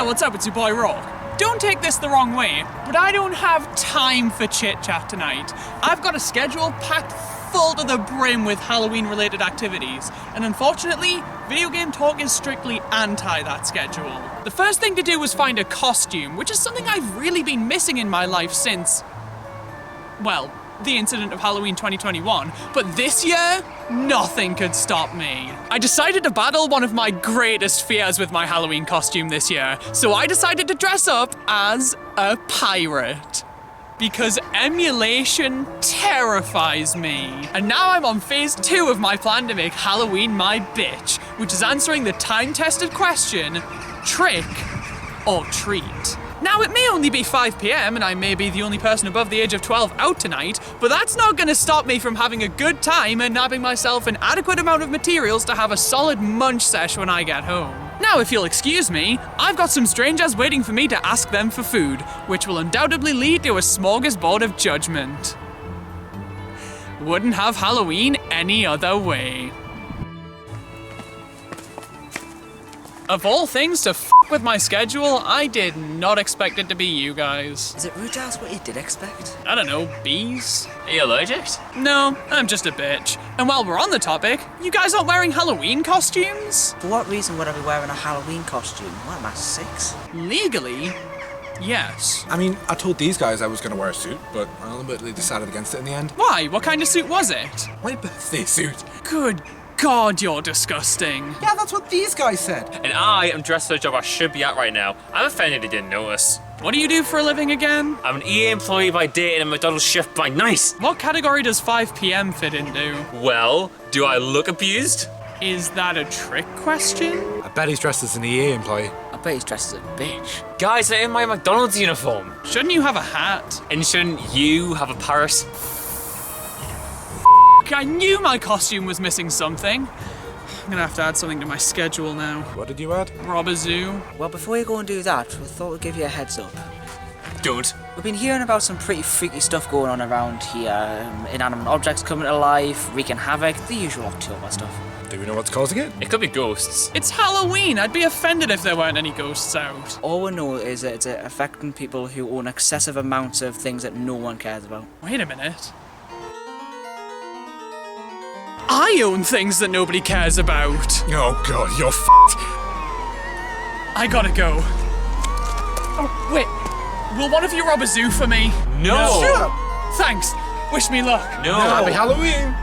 what's up? It's your boy Rawk. Don't take this the wrong way, but I don't have time for chit-chat tonight. I've got a schedule packed full to the brim with Halloween-related activities, and unfortunately, video game talk is strictly anti that schedule. The first thing to do was find a costume, which is something I've really been missing in my life since, well, the incident of Halloween 2021, but this year, nothing could stop me. I decided to battle one of my greatest fears with my Halloween costume this year, so I decided to dress up as a pirate. Because emulation terrifies me. And now I'm on phase 2 of my plan to make Halloween my bitch, which is answering the time-tested question, trick or treat. Now, it may only be 5 PM and I may be the only person above the age of 12 out tonight, but that's not gonna stop me from having a good time and nabbing myself an adequate amount of materials to have a solid munch sesh when I get home. Now, if you'll excuse me, I've got some strangers waiting for me to ask them for food, which will undoubtedly lead to a smorgasbord of judgment. Wouldn't have Halloween any other way. Of all things to f with my schedule, I did not expect it to be you guys. Is it rude to ask what you did expect? I don't know, bees? Are you allergic? No, I'm just a bitch. And while we're on the topic, you guys aren't wearing Halloween costumes? For what reason would I be wearing a Halloween costume? What am I, 6? Legally, yes. I mean, I told these guys I was going to wear a suit, but I ultimately decided against it in the end. Why? What kind of suit was it? My birthday suit. Good God, you're disgusting. Yeah, that's what these guys said. And I am dressed for the job I should be at right now. I'm offended they didn't notice. What do you do for a living again? I'm an EA employee by day and a McDonald's chef by night. What category does 5 PM fit into? Well, do I look abused? Is that a trick question? I bet he's dressed as an EA employee. I bet he's dressed as a bitch. Guys, I'm in my McDonald's uniform. Shouldn't you have a hat? And shouldn't you have a parrot? I knew my costume was missing something. I'm gonna have to add something to my schedule now. What did you add? Rob a zoo. Well, before you go and do that, we thought we'd give you a heads up. Don't. We've been hearing about some pretty freaky stuff going on around here. Inanimate objects coming to life, wreaking havoc, the usual October stuff. Do we know what's causing it? It could be ghosts. It's Halloween. I'd be offended if there weren't any ghosts out. All we know is that it's affecting people who own excessive amounts of things that no one cares about. Wait a minute. I own things that nobody cares about. Oh god, you're f***ed. I gotta go. Oh, wait. Will one of you rob a zoo for me? No. Shut up. Thanks. Wish me luck. No. Happy Halloween.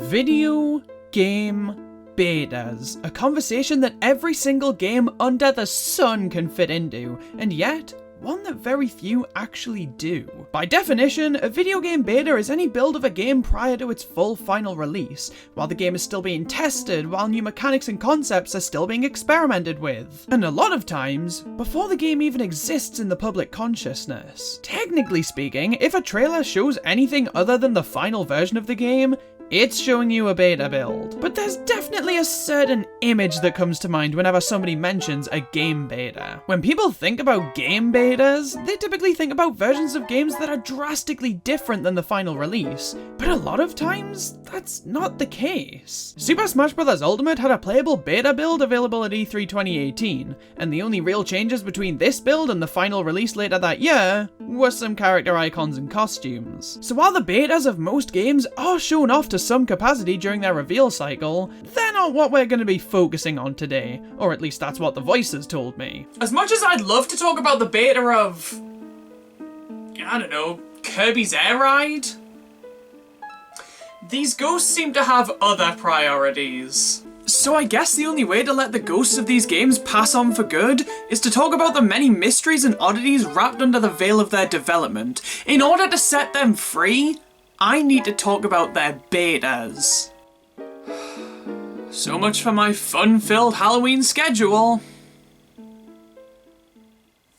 Video game betas. A conversation that every single game under the sun can fit into, and yet one that very few actually do. By definition, a video game beta is any build of a game prior to its full final release, while the game is still being tested, while new mechanics and concepts are still being experimented with. And a lot of times, before the game even exists in the public consciousness. Technically speaking, if a trailer shows anything other than the final version of the game, it's showing you a beta build. But there's definitely a certain image that comes to mind whenever somebody mentions a game beta. When people think about game betas, they typically think about versions of games that are drastically different than the final release. But a lot of times, that's not the case. Super Smash Bros. Ultimate had a playable beta build available at E3 2018, and the only real changes between this build and the final release later that year were some character icons and costumes. So while the betas of most games are shown off to some capacity during their reveal cycle, they're not what we're going to be focusing on today, or at least that's what the voices told me. As much as I'd love to talk about the beta of, I don't know, Kirby's Air Ride, these ghosts seem to have other priorities. So I guess the only way to let the ghosts of these games pass on for good is to talk about the many mysteries and oddities wrapped under the veil of their development. In order to set them free, I need to talk about their betas. So much for my fun-filled Halloween schedule.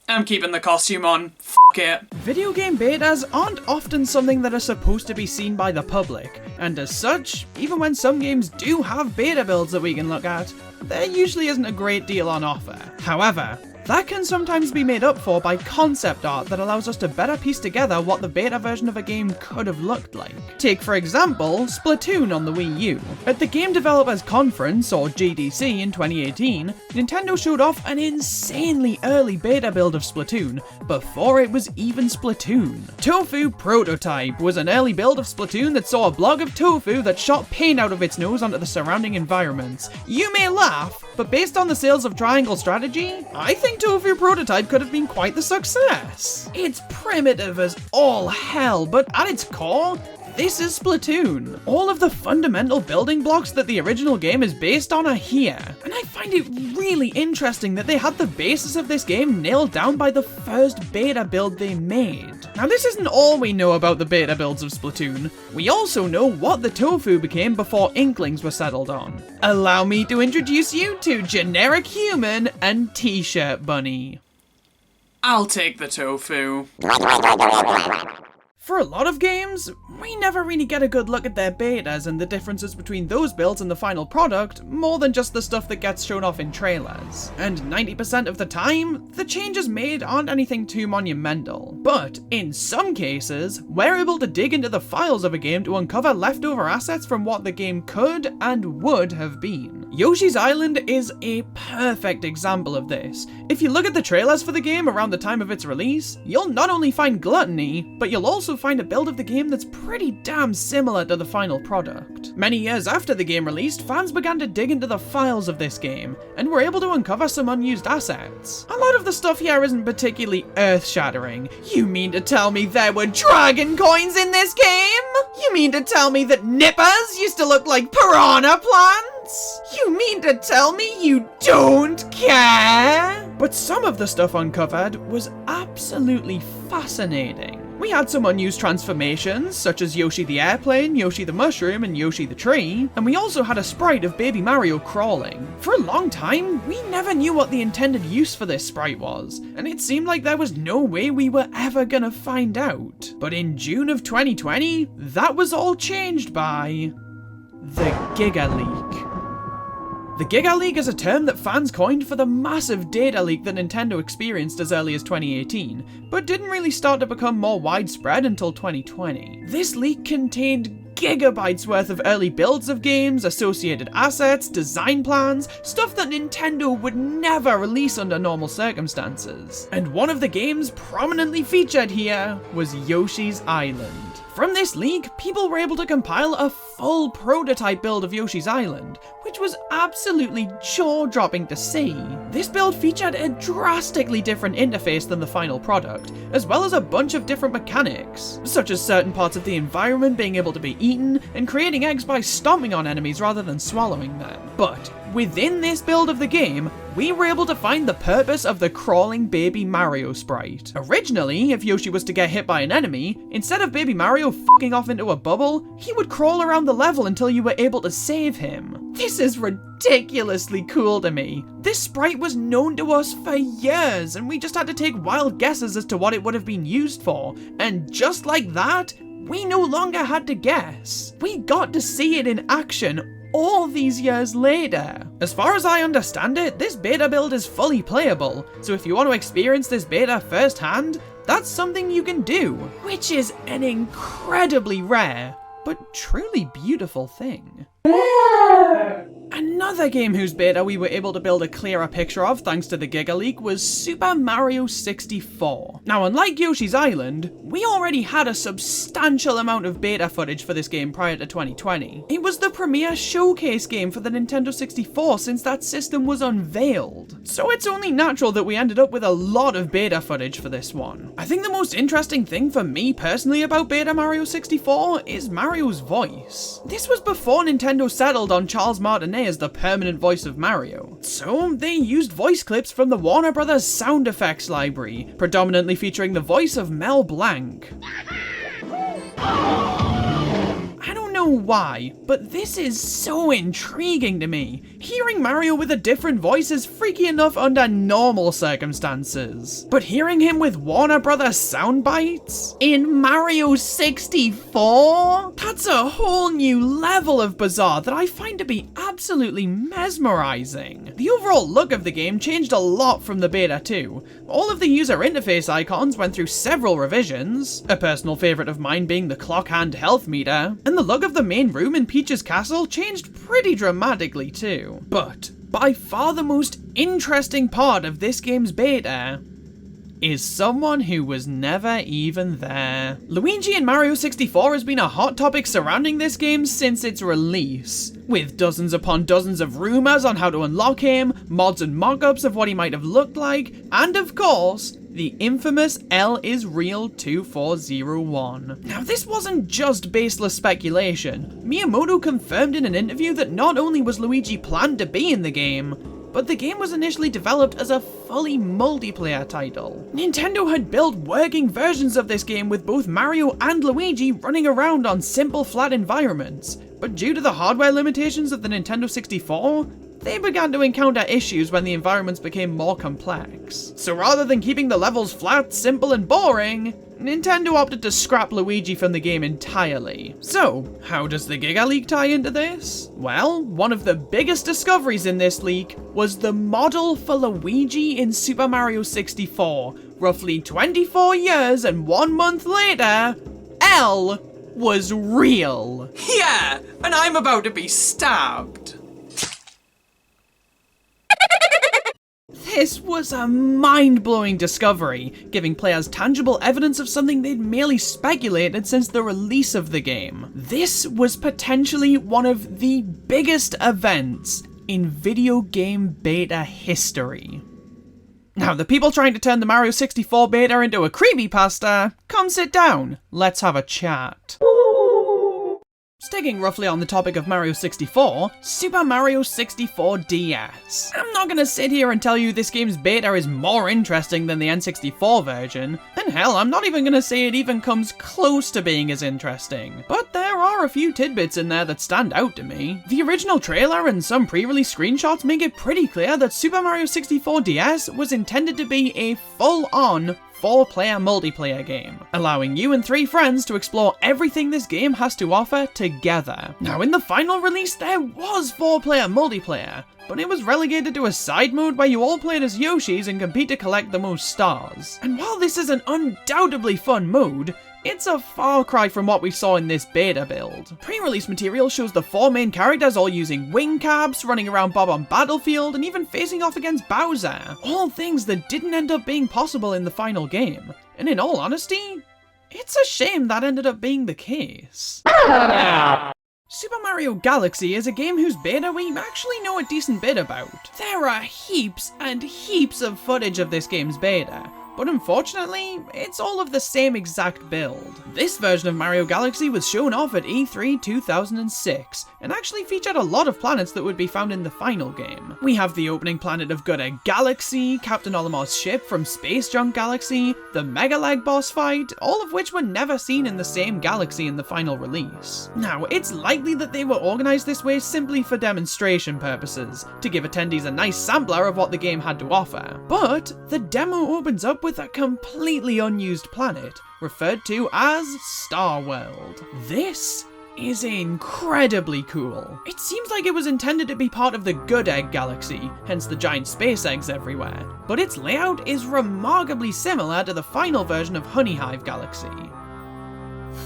I'm keeping the costume on. F Fuck it! Video game betas aren't often something that are supposed to be seen by the public, and as such, even when some games do have beta builds that we can look at, there usually isn't a great deal on offer. However, that can sometimes be made up for by concept art that allows us to better piece together what the beta version of a game could have looked like. Take for example, Splatoon on the Wii U. At the Game Developers Conference, or GDC, in 2018, Nintendo showed off an insanely early beta build of Splatoon, before it was even Splatoon. Tofu Prototype was an early build of Splatoon that saw a block of tofu that shot paint out of its nose onto the surrounding environments. You may laugh, but based on the sales of Triangle Strategy, I think Tofu Prototype could have been quite the success. It's primitive as all hell, but at its core, this is Splatoon. All of the fundamental building blocks that the original game is based on are here, and I find it really interesting that they had the basis of this game nailed down by the first beta build they made. Now this isn't all we know about the beta builds of Splatoon. We also know what the tofu became before Inklings were settled on. Allow me to introduce you to Generic Human and T-Shirt Bunny. I'll take the tofu. For a lot of games, we never really get a good look at their betas and the differences between those builds and the final product, more than just the stuff that gets shown off in trailers. And 90% of the time, the changes made aren't anything too monumental. But in some cases, we're able to dig into the files of a game to uncover leftover assets from what the game could and would have been. Yoshi's Island is a perfect example of this. If you look at the trailers for the game around the time of its release, you'll not only find gluttony, but you'll also find a build of the game that's pretty damn similar to the final product. Many years after the game released, fans began to dig into the files of this game, and were able to uncover some unused assets. A lot of the stuff here isn't particularly earth-shattering. You mean to tell me there were dragon coins in this game? You mean to tell me that nippers used to look like piranha plants? You mean to tell me you don't care? But some of the stuff uncovered was absolutely fascinating. We had some unused transformations, such as Yoshi the Airplane, Yoshi the Mushroom, and Yoshi the Tree, and we also had a sprite of Baby Mario crawling. For a long time, we never knew what the intended use for this sprite was, and it seemed like there was no way we were ever gonna find out. But in June of 2020, that was all changed by the Giga Leak. The Giga Leak is a term that fans coined for the massive data leak that Nintendo experienced as early as 2018, but didn't really start to become more widespread until 2020. This leak contained gigabytes worth of early builds of games, associated assets, design plans, stuff that Nintendo would never release under normal circumstances. And one of the games prominently featured here was Yoshi's Island. From this leak, people were able to compile a full prototype build of Yoshi's Island, which was absolutely jaw-dropping to see. This build featured a drastically different interface than the final product, as well as a bunch of different mechanics, such as certain parts of the environment being able to be eaten, and creating eggs by stomping on enemies rather than swallowing them. But within this build of the game, we were able to find the purpose of the crawling Baby Mario sprite. Originally, if Yoshi was to get hit by an enemy, instead of Baby Mario f***ing off into a bubble, he would crawl around the level until you were able to save him. This is ridiculously cool to me. This sprite was known to us for years, and we just had to take wild guesses as to what it would have been used for. And just like that, we no longer had to guess. We got to see it in action all these years later. As far as I understand it, this beta build is fully playable, so if you want to experience this beta firsthand, that's something you can do, which is an incredibly rare, but truly beautiful thing. Another game whose beta we were able to build a clearer picture of thanks to the Giga Leak was Super Mario 64. Now, unlike Yoshi's Island, we already had a substantial amount of beta footage for this game prior to 2020. It was the premier showcase game for the Nintendo 64 since that system was unveiled. So it's only natural that we ended up with a lot of beta footage for this one. I think the most interesting thing for me personally about Beta Mario 64 is Mario's voice. This was before Nintendo settled on Charles Martinet as the permanent voice of Mario. So they used voice clips from the Warner Brothers sound effects library, predominantly featuring the voice of Mel Blanc. I don't know know why, but this is so intriguing to me. Hearing Mario with a different voice is freaky enough under normal circumstances. But hearing him with Warner Brothers sound bites in Mario 64? That's a whole new level of bizarre that I find to be absolutely mesmerizing. The overall look of the game changed a lot from the beta too. All of the user interface icons went through several revisions, a personal favorite of mine being the clock hand health meter, and the look of the main room in Peach's castle changed pretty dramatically too. But by far the most interesting part of this game's beta is someone who was never even there. Luigi in Mario 64 has been a hot topic surrounding this game since its release, with dozens upon dozens of rumours on how to unlock him, mods and mock-ups of what he might have looked like, and of course, the infamous L is real 2401. Now this wasn't just baseless speculation. Miyamoto confirmed in an interview that not only was Luigi planned to be in the game, but the game was initially developed as a fully multiplayer title. Nintendo had built working versions of this game with both Mario and Luigi running around on simple flat environments, but due to the hardware limitations of the Nintendo 64, they began to encounter issues when the environments became more complex. So rather than keeping the levels flat, simple, and boring, Nintendo opted to scrap Luigi from the game entirely. So, how does the Giga Leak tie into this? Well, one of the biggest discoveries in this leak was the model for Luigi in Super Mario 64. Roughly 24 years and 1 month later, L was real. Yeah, and I'm about to be stabbed. This was a mind-blowing discovery, giving players tangible evidence of something they'd merely speculated since the release of the game. This was potentially one of the biggest events in video game beta history. Now, the people trying to turn the Mario 64 beta into a creepypasta, come sit down, let's have a chat. Sticking roughly on the topic of Mario 64, Super Mario 64 DS. I'm not gonna sit here and tell you this game's beta is more interesting than the N64 version, and hell, I'm not even gonna say it even comes close to being as interesting. But there are a few tidbits in there that stand out to me. The original trailer and some pre-release screenshots make it pretty clear that Super Mario 64 DS was intended to be a full-on 4-player multiplayer game, allowing you and 3 friends to explore everything this game has to offer together. Now, in the final release, there was 4-player multiplayer, but it was relegated to a side mode where you all played as Yoshis and compete to collect the most stars. And while this is an undoubtedly fun mode, it's a far cry from what we saw in this beta build. Pre-release material shows the 4 main characters all using wing caps, running around Bob-omb Battlefield, and even facing off against Bowser. All things that didn't end up being possible in the final game. And in all honesty, it's a shame that ended up being the case. Super Mario Galaxy is a game whose beta we actually know a decent bit about. There are heaps and heaps of footage of this game's beta, but unfortunately, it's all of the same exact build. This version of Mario Galaxy was shown off at E3 2006, and actually featured a lot of planets that would be found in the final game. We have the opening planet of Good Egg Galaxy, Captain Olimar's ship from Space Junk Galaxy, the Mega Leg boss fight, all of which were never seen in the same galaxy in the final release. Now, it's likely that they were organized this way simply for demonstration purposes, to give attendees a nice sampler of what the game had to offer. But the demo opens up with a completely unused planet, referred to as Star World. This is incredibly cool. It seems like it was intended to be part of the Good Egg Galaxy, hence the giant space eggs everywhere, but its layout is remarkably similar to the final version of Honey Hive Galaxy.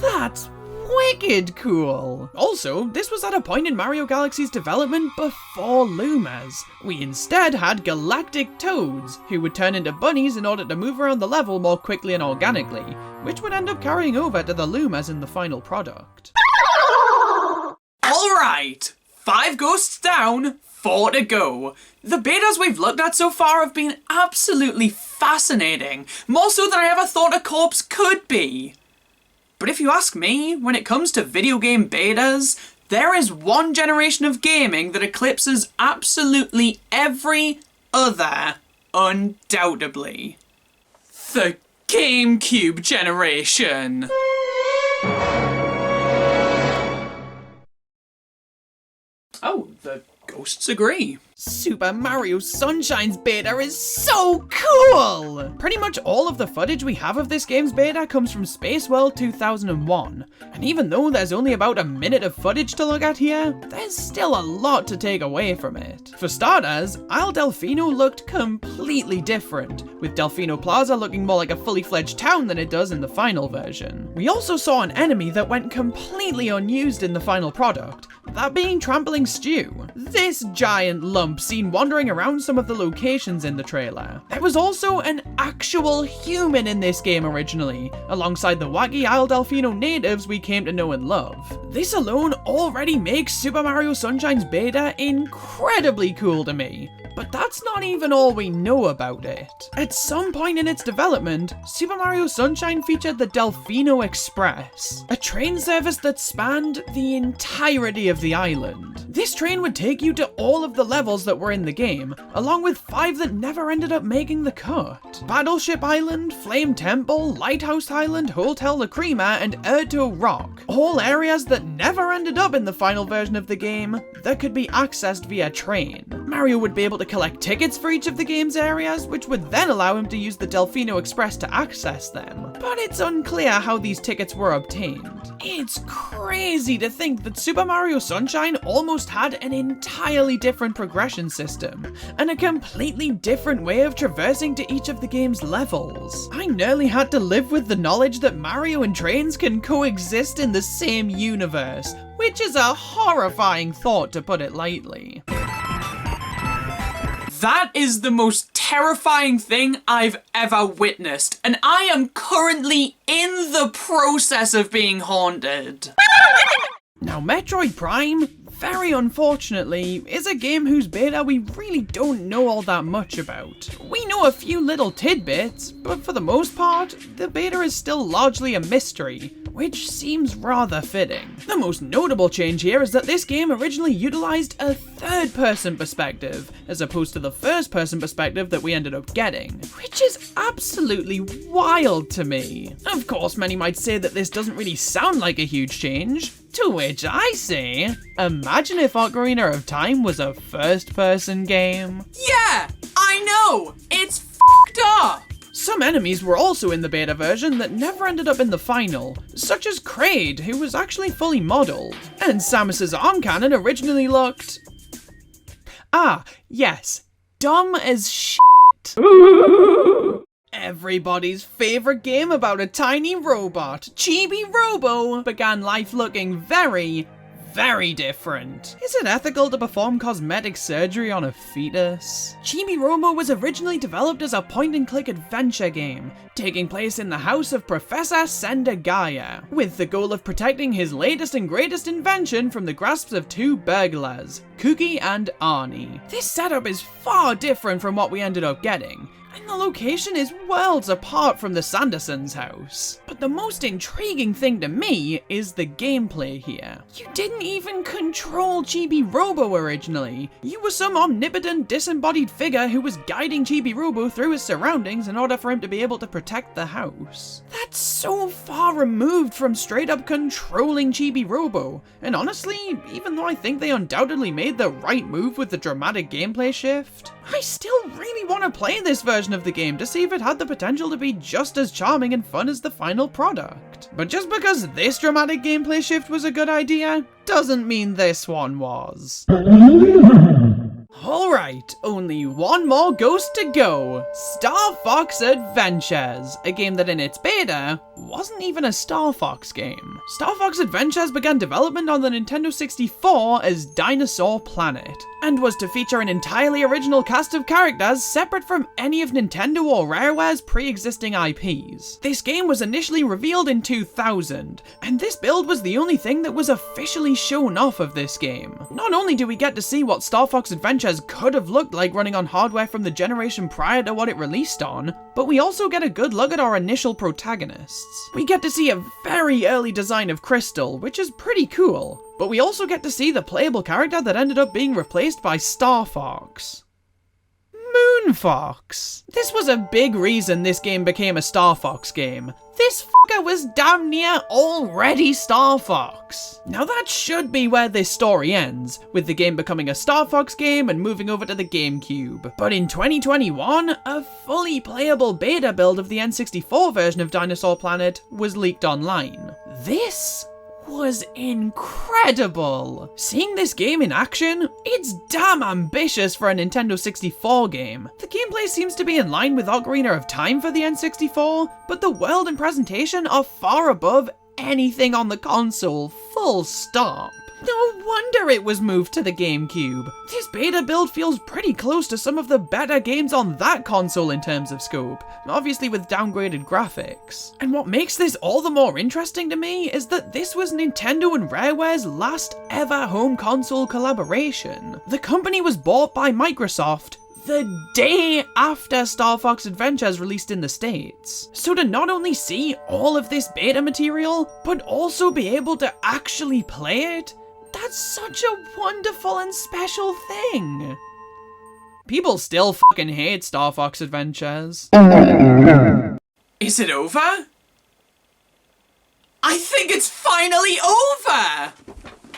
That's wicked cool! Also, this was at a point in Mario Galaxy's development before Lumas. We instead had galactic toads, who would turn into bunnies in order to move around the level more quickly and organically, which would end up carrying over to the Lumas in the final product. Alright, 5 ghosts down, 4 to go. The betas we've looked at so far have been absolutely fascinating, more so than I ever thought a corpse could be. But if you ask me, when it comes to video game betas, there is one generation of gaming that eclipses absolutely every other, undoubtedly. The GameCube generation! Ghosts agree. Super Mario Sunshine's beta is so cool! Pretty much all of the footage we have of this game's beta comes from Space World 2001, and even though there's only about a minute of footage to look at here, there's still a lot to take away from it. For starters, Isle Delfino looked completely different, with Delfino Plaza looking more like a fully fledged town than it does in the final version. We also saw an enemy that went completely unused in the final product, that being Trampling Stew. This giant lump seen wandering around some of the locations in the trailer. There was also an actual human in this game originally, alongside the wacky Isle Delfino natives we came to know and love. This alone already makes Super Mario Sunshine's beta incredibly cool to me. But that's not even all we know about it. At some point in its development, Super Mario Sunshine featured the Delfino Express, a train service that spanned the entirety of the island. This train would take you to all of the levels that were in the game, along with 5 that never ended up making the cut. Battleship Island, Flame Temple, Lighthouse Island, Hotel Lacrima, and Rawk. All areas that never ended up in the final version of the game that could be accessed via train. Mario would be able to collect tickets for each of the game's areas, which would then allow him to use the Delfino Express to access them. But it's unclear how these tickets were obtained. It's crazy to think that Super Mario Sunshine almost had an entirely different progression system, and a completely different way of traversing to each of the game's levels. I nearly had to live with the knowledge that Mario and trains can coexist in the same universe, which is a horrifying thought, to put it lightly. That is the most terrifying thing I've ever witnessed, and I am currently in the process of being haunted. Now, Metroid Prime, very unfortunately, is a game whose beta we really don't know all that much about. We know a few little tidbits, but for the most part, the beta is still largely a mystery, which seems rather fitting. The most notable change here is that this game originally utilized a third-person perspective, as opposed to the first-person perspective that we ended up getting, which is absolutely wild to me. Of course, many might say that this doesn't really sound like a huge change, to which I say, imagine if Ocarina of Time was a first-person game. Yeah, I know! It's f***ed up! Some enemies were also in the beta version that never ended up in the final, such as Kraid, who was actually fully modelled. And Samus's arm cannon originally looked... Ah, yes, dumb as shit. Everybody's favourite game about a tiny robot, Chibi Robo, began life looking very, very different. Is it ethical to perform cosmetic surgery on a fetus? Chibi Robo was originally developed as a point-and-click adventure game, taking place in the house of Professor Sendagaya, with the goal of protecting his latest and greatest invention from the grasps of 2 burglars, Cookie and Arnie. This setup is far different from what we ended up getting, and the location is worlds apart from the Sandersons' house. But the most intriguing thing to me is the gameplay here. You didn't even control Chibi Robo originally. You were some omnipotent disembodied figure who was guiding Chibi Robo through his surroundings in order for him to be able to protect the house. That's so far removed from straight up controlling Chibi Robo. And honestly, even though I think they undoubtedly made the right move with the dramatic gameplay shift, I still really want to play this version of the game to see if it had the potential to be just as charming and fun as the final product. But just because this dramatic gameplay shift was a good idea, doesn't mean this one was. Alright, only one more ghost to go. Star Fox Adventures, a game that in its beta wasn't even a Star Fox game. Star Fox Adventures began development on the Nintendo 64 as Dinosaur Planet, and was to feature an entirely original cast of characters separate from any of Nintendo or Rareware's pre-existing IPs. This game was initially revealed in 2000, and this build was the only thing that was officially shown off of this game. Not only do we get to see what Star Fox Adventures could have looked like running on hardware from the generation prior to what it released on, but we also get a good look at our initial protagonists. We get to see a very early design of Crystal, which is pretty cool, but we also get to see the playable character that ended up being replaced by Star Fox. Moon Fox. This was a big reason this game became a Star Fox game. This fucker beta was damn near already Star Fox. Now that should be where this story ends, with the game becoming a Star Fox game and moving over to the GameCube. But in 2021, a fully playable beta build of the N64 version of Dinosaur Planet was leaked online. This was incredible. Seeing this game in action, it's damn ambitious for a Nintendo 64 game. The gameplay seems to be in line with Ocarina of Time for the N64, but the world and presentation are far above anything on the console, full stop. No wonder it was moved to the GameCube. This beta build feels pretty close to some of the better games on that console in terms of scope, obviously with downgraded graphics. And what makes this all the more interesting to me is that this was Nintendo and Rareware's last ever home console collaboration. The company was bought by Microsoft the day after Star Fox Adventures released in the States. So to not only see all of this beta material, but also be able to actually play it, that's such a wonderful and special thing. People still fucking hate Star Fox Adventures. Is it over? I think it's finally over!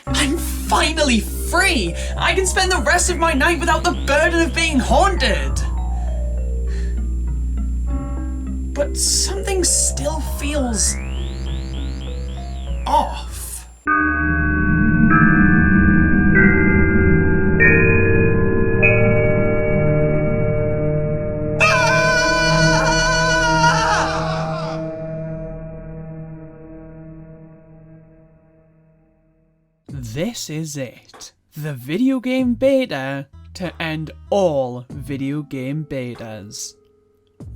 I'm finally free! I can spend the rest of my night without the burden of being haunted! But something still feels off. This is it. The video game beta to end all video game betas.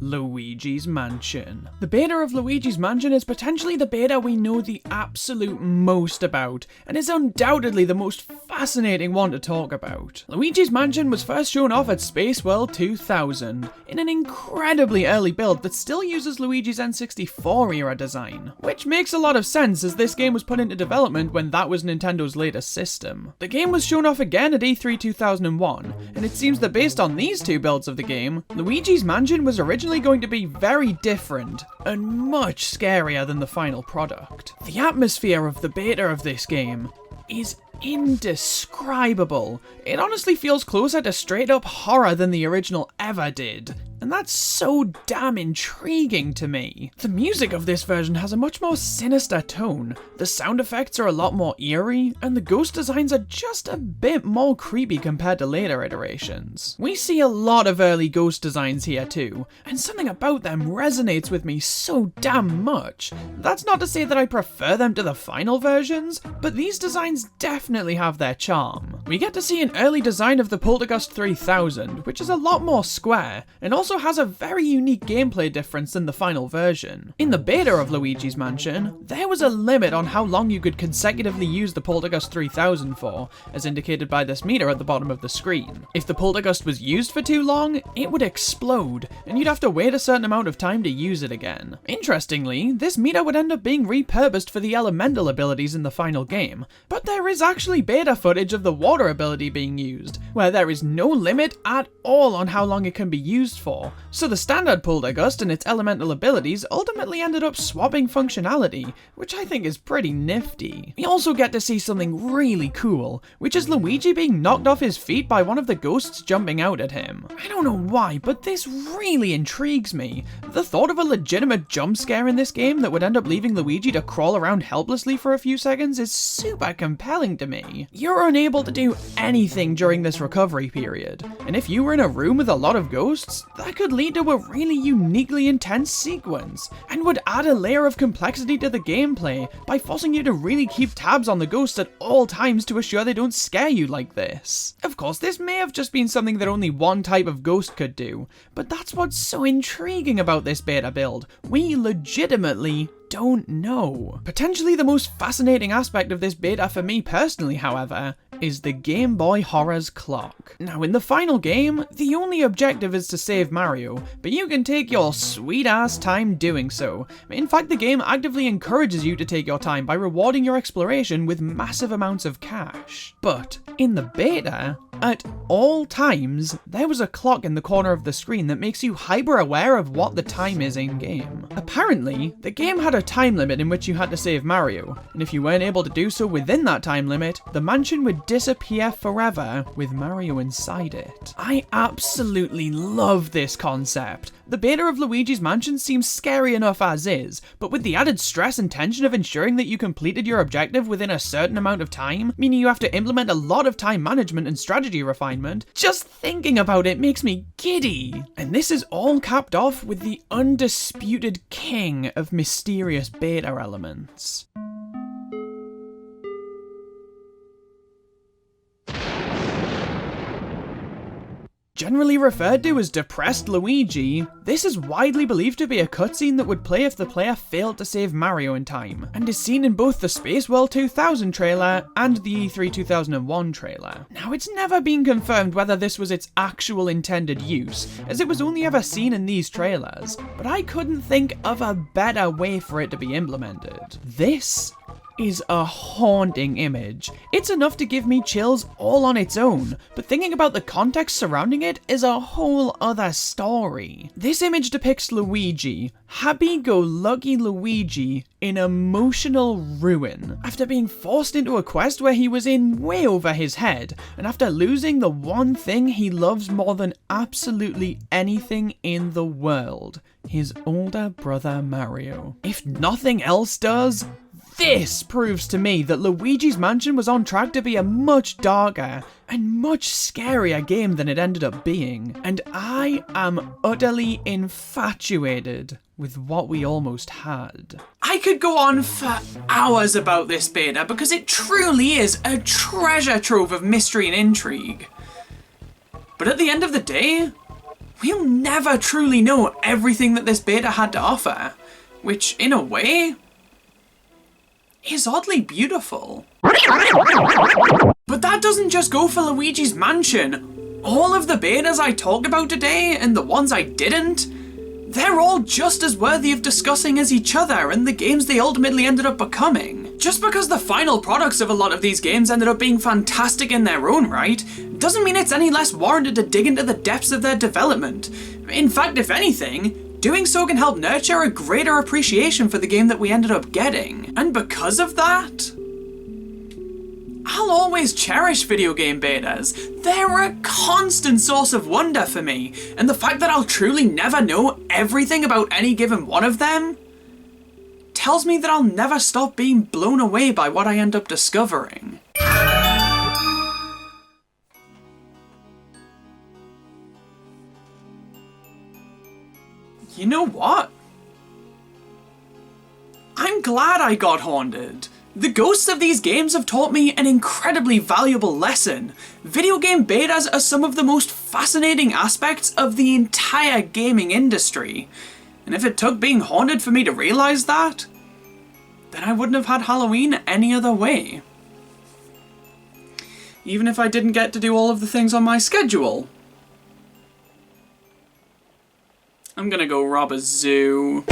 Luigi's Mansion. The beta of Luigi's Mansion is potentially the beta we know the absolute most about, and is undoubtedly the most fascinating one to talk about. Luigi's Mansion was first shown off at Space World 2000, in an incredibly early build that still uses Luigi's N64 era design, which makes a lot of sense as this game was put into development when that was Nintendo's latest system. The game was shown off again at E3 2001, and it seems that based on these two builds of the game, Luigi's Mansion was originally going to be very different and much scarier than the final product. The atmosphere of the beta of this game is indescribable. It honestly feels closer to straight up horror than the original ever did. And that's so damn intriguing to me. The music of this version has a much more sinister tone, the sound effects are a lot more eerie, and the ghost designs are just a bit more creepy compared to later iterations. We see a lot of early ghost designs here too, and something about them resonates with me so damn much. That's not to say that I prefer them to the final versions, but these designs definitely have their charm. We get to see an early design of the Poltergust 3000, which is a lot more square, and also has a very unique gameplay difference than the final version. In the beta of Luigi's Mansion, there was a limit on how long you could consecutively use the Poltergust 3000 for, as indicated by this meter at the bottom of the screen. If the Poltergust was used for too long, it would explode, and you'd have to wait a certain amount of time to use it again. Interestingly, this meter would end up being repurposed for the elemental abilities in the final game, but there is actually beta footage of the water ability being used, where there is no limit at all on how long it can be used for. So the standard Poltergust and its elemental abilities ultimately ended up swapping functionality, which I think is pretty nifty. We also get to see something really cool, which is Luigi being knocked off his feet by one of the ghosts jumping out at him. I don't know why, but this really intrigues me. The thought of a legitimate jump scare in this game that would end up leaving Luigi to crawl around helplessly for a few seconds is super compelling to me. You're unable to do anything during this recovery period, and if you were in a room with a lot of ghosts, that could lead to a really uniquely intense sequence, and would add a layer of complexity to the gameplay by forcing you to really keep tabs on the ghosts at all times to assure they don't scare you like this. Of course, this may have just been something that only one type of ghost could do, but that's what's so intriguing about this beta build. We legitimately don't know. Potentially the most fascinating aspect of this beta for me personally, however, is the Game Boy Horror's clock. Now, in the final game, the only objective is to save Mario, but you can take your sweet ass time doing so. In fact, the game actively encourages you to take your time by rewarding your exploration with massive amounts of cash. But in the beta, At all times, there was a clock in the corner of the screen that makes you hyper aware of what the time is in game. Apparently, the game had a time limit in which you had to save Mario, and if you weren't able to do so within that time limit, the mansion would disappear forever with Mario inside it. I absolutely love this concept. The beta of Luigi's Mansion seems scary enough as is, but with the added stress and tension of ensuring that you completed your objective within a certain amount of time, meaning you have to implement a lot of time management and strategy refinement, just thinking about it makes me giddy. And this is all capped off with the undisputed king of mysterious beta elements. Generally referred to as Depressed Luigi, this is widely believed to be a cutscene that would play if the player failed to save Mario in time, and is seen in both the Space World 2000 trailer and the E3 2001 trailer. Now, it's never been confirmed whether this was its actual intended use, as it was only ever seen in these trailers, but I couldn't think of a better way for it to be implemented. This is a haunting image. It's enough to give me chills all on its own, but thinking about the context surrounding it is a whole other story. This image depicts Luigi, happy-go-lucky Luigi, in emotional ruin, after being forced into a quest where he was in way over his head, and after losing the one thing he loves more than absolutely anything in the world, his older brother Mario. If nothing else does, this proves to me that Luigi's Mansion was on track to be a much darker and much scarier game than it ended up being, and I am utterly infatuated with what we almost had. I could go on for hours about this beta because it truly is a treasure trove of mystery and intrigue. But at the end of the day, we'll never truly know everything that this beta had to offer, which in a way is oddly beautiful. But that doesn't just go for Luigi's Mansion. All of the betas I talked about today, and the ones I didn't, they're all just as worthy of discussing as each other and the games they ultimately ended up becoming. Just because the final products of a lot of these games ended up being fantastic in their own right, doesn't mean it's any less warranted to dig into the depths of their development. In fact, if anything, doing so can help nurture a greater appreciation for the game that we ended up getting. And because of that, I'll always cherish video game betas. They're a constant source of wonder for me, and the fact that I'll truly never know everything about any given one of them tells me that I'll never stop being blown away by what I end up discovering. You know what? I'm glad I got haunted. The ghosts of these games have taught me an incredibly valuable lesson. Video game betas are some of the most fascinating aspects of the entire gaming industry. And if it took being haunted for me to realize that, then I wouldn't have had Halloween any other way. Even if I didn't get to do all of the things on my schedule. I'm gonna go rob a zoo.